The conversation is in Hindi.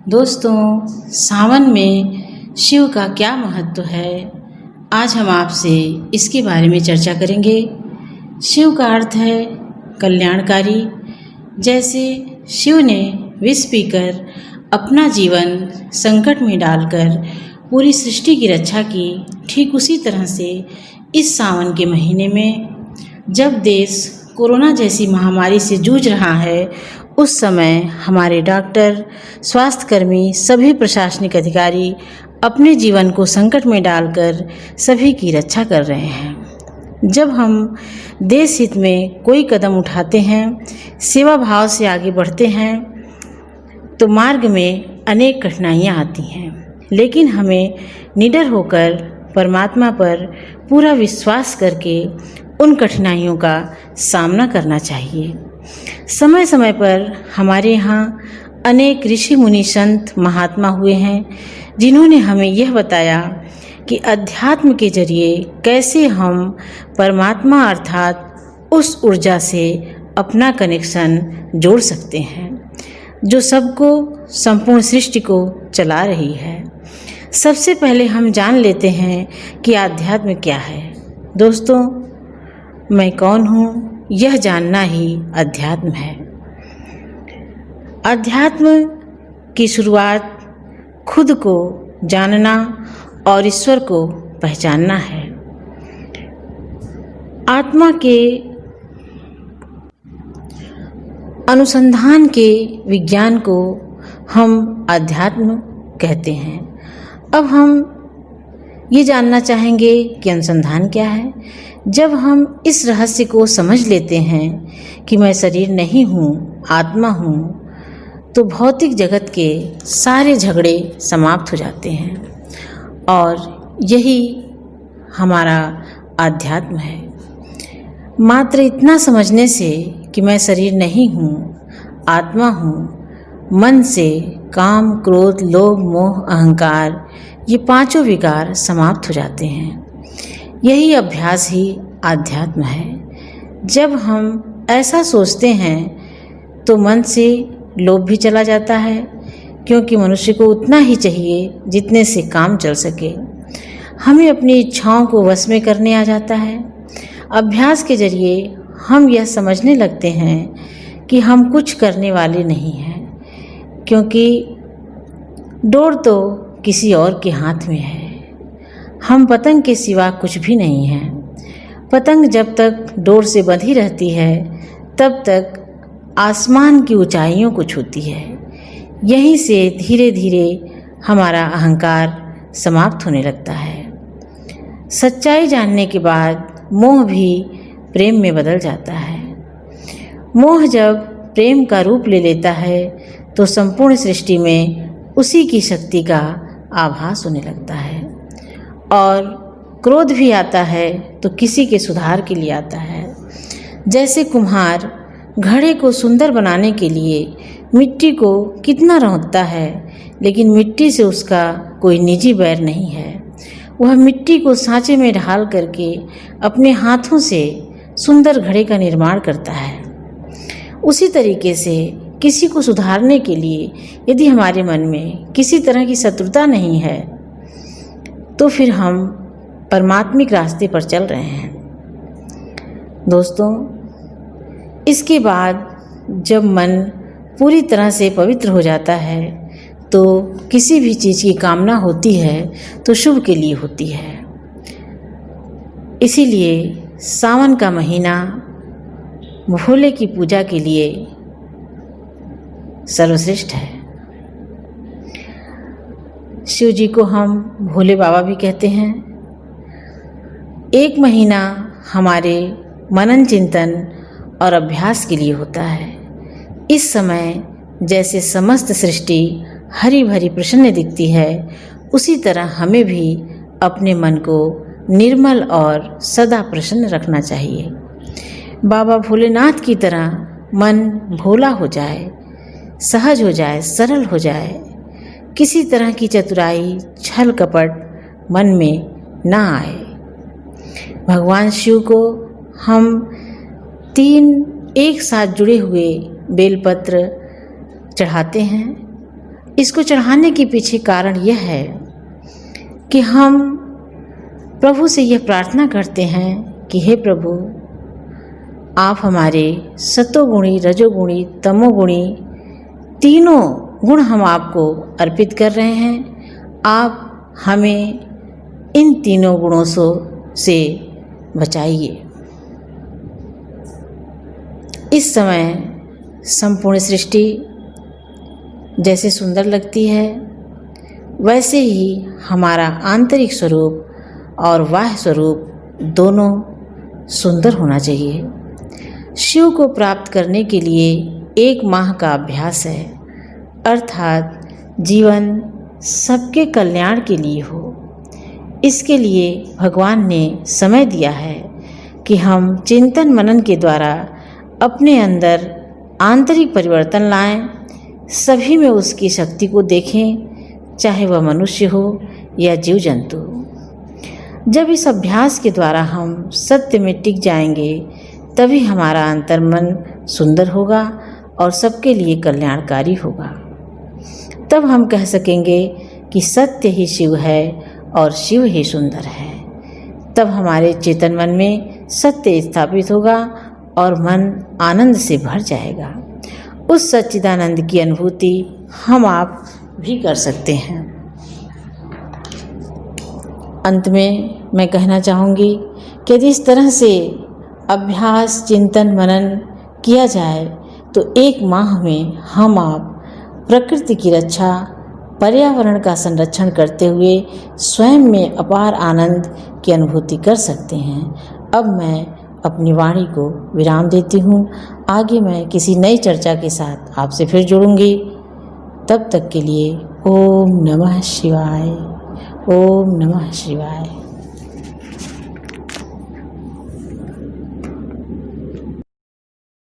दोस्तों, सावन में शिव का क्या महत्व है, आज हम आपसे इसके बारे में चर्चा करेंगे। शिव का अर्थ है कल्याणकारी। जैसे शिव ने विष पीकर अपना जीवन संकट में डालकर पूरी सृष्टि की रक्षा की, ठीक उसी तरह से इस सावन के महीने में जब देश कोरोना जैसी महामारी से जूझ रहा है, उस समय हमारे डॉक्टर, स्वास्थ्यकर्मी, सभी प्रशासनिक अधिकारी अपने जीवन को संकट में डालकर सभी की रक्षा कर रहे हैं। जब हम देश हित में कोई कदम उठाते हैं, सेवा भाव से आगे बढ़ते हैं, तो मार्ग में अनेक कठिनाइयाँ आती हैं, लेकिन हमें निडर होकर परमात्मा पर पूरा विश्वास करके उन कठिनाइयों का सामना करना चाहिए। समय समय पर हमारे यहाँ अनेक ऋषि मुनि संत महात्मा हुए हैं, जिन्होंने हमें यह बताया कि अध्यात्म के जरिए कैसे हम परमात्मा अर्थात उस ऊर्जा से अपना कनेक्शन जोड़ सकते हैं, जो सबको, संपूर्ण सृष्टि को चला रही है। सबसे पहले हम जान लेते हैं कि आध्यात्म क्या है। दोस्तों, मैं कौन हूँ, यह जानना ही अध्यात्म है। अध्यात्म की शुरुआत खुद को जानना और ईश्वर को पहचानना है। आत्मा के अनुसंधान के विज्ञान को हम अध्यात्म कहते हैं। अब हम ये जानना चाहेंगे कि अनुसंधान क्या है। जब हम इस रहस्य को समझ लेते हैं कि मैं शरीर नहीं हूँ, आत्मा हूँ, तो भौतिक जगत के सारे झगड़े समाप्त हो जाते हैं और यही हमारा आध्यात्म है। मात्र इतना समझने से कि मैं शरीर नहीं हूँ, आत्मा हूँ, मन से काम, क्रोध, लोभ, मोह, अहंकार, ये पांचों विकार समाप्त हो जाते हैं। यही अभ्यास ही आध्यात्म है। जब हम ऐसा सोचते हैं तो मन से लोभ भी चला जाता है, क्योंकि मनुष्य को उतना ही चाहिए जितने से काम चल सके। हमें अपनी इच्छाओं को वश में करने आ जाता है। अभ्यास के जरिए हम यह समझने लगते हैं कि हम कुछ करने वाले नहीं हैं, क्योंकि डोर तो किसी और के हाथ में है। हम पतंग के सिवा कुछ भी नहीं हैं। पतंग जब तक डोर से बंधी रहती है, तब तक आसमान की ऊंचाइयों को छूती है। यहीं से धीरे धीरे हमारा अहंकार समाप्त होने लगता है। सच्चाई जानने के बाद मोह भी प्रेम में बदल जाता है। मोह जब प्रेम का रूप ले लेता है, तो संपूर्ण सृष्टि में उसी की शक्ति का आभास होने लगता है। और क्रोध भी आता है तो किसी के सुधार के लिए आता है। जैसे कुम्हार घड़े को सुंदर बनाने के लिए मिट्टी को कितना रौंदता है, लेकिन मिट्टी से उसका कोई निजी बैर नहीं है। वह मिट्टी को सांचे में ढाल करके अपने हाथों से सुंदर घड़े का निर्माण करता है। उसी तरीके से किसी को सुधारने के लिए यदि हमारे मन में किसी तरह की शत्रुता नहीं है, तो फिर हम परमात्मिक रास्ते पर चल रहे हैं। दोस्तों, इसके बाद जब मन पूरी तरह से पवित्र हो जाता है, तो किसी भी चीज़ की कामना होती है तो शुभ के लिए होती है। इसीलिए सावन का महीना भोले की पूजा के लिए सर्वश्रेष्ठ है। शिव जी को हम भोले बाबा भी कहते हैं। एक महीना हमारे मनन, चिंतन और अभ्यास के लिए होता है। इस समय जैसे समस्त सृष्टि हरी भरी प्रसन्न दिखती है, उसी तरह हमें भी अपने मन को निर्मल और सदा प्रसन्न रखना चाहिए। बाबा भोलेनाथ की तरह मन भोला हो जाए, सहज हो जाए, सरल हो जाए। किसी तरह की चतुराई, छल कपट मन में ना आए। भगवान शिव को हम 3 एक साथ जुड़े हुए बेलपत्र चढ़ाते हैं। इसको चढ़ाने के पीछे कारण यह है कि हम प्रभु से यह प्रार्थना करते हैं कि हे प्रभु, आप हमारे सतोगुणी, रजोगुणी, तमोगुणी तीनों गुण हम आपको अर्पित कर रहे हैं। आप हमें इन तीनों गुणों से बचाइए। इस समय संपूर्ण सृष्टि जैसे सुंदर लगती है, वैसे ही हमारा आंतरिक स्वरूप और बाह्य स्वरूप दोनों सुंदर होना चाहिए। शिव को प्राप्त करने के लिए 1 माह का अभ्यास है, अर्थात जीवन सबके कल्याण के लिए हो। इसके लिए भगवान ने समय दिया है कि हम चिंतन मनन के द्वारा अपने अंदर आंतरिक परिवर्तन लाएं, सभी में उसकी शक्ति को देखें, चाहे वह मनुष्य हो या जीव जंतु। जब इस अभ्यास के द्वारा हम सत्य में टिक जाएंगे, तभी हमारा अंतर्मन सुंदर होगा और सबके लिए कल्याणकारी होगा। तब हम कह सकेंगे कि सत्य ही शिव है और शिव ही सुंदर है। तब हमारे चेतन मन में सत्य स्थापित होगा और मन आनंद से भर जाएगा। उस सच्चिदानंद की अनुभूति हम आप भी कर सकते हैं। अंत में मैं कहना चाहूँगी कि यदि इस तरह से अभ्यास, चिंतन, मनन किया जाए तो 1 माह में हम आप प्रकृति की रक्षा, पर्यावरण का संरक्षण करते हुए स्वयं में अपार आनंद की अनुभूति कर सकते हैं। अब मैं अपनी वाणी को विराम देती हूँ। आगे मैं किसी नई चर्चा के साथ आपसे फिर जुड़ूंगी। तब तक के लिए ओम नमः शिवाय, ओम नमः शिवाय।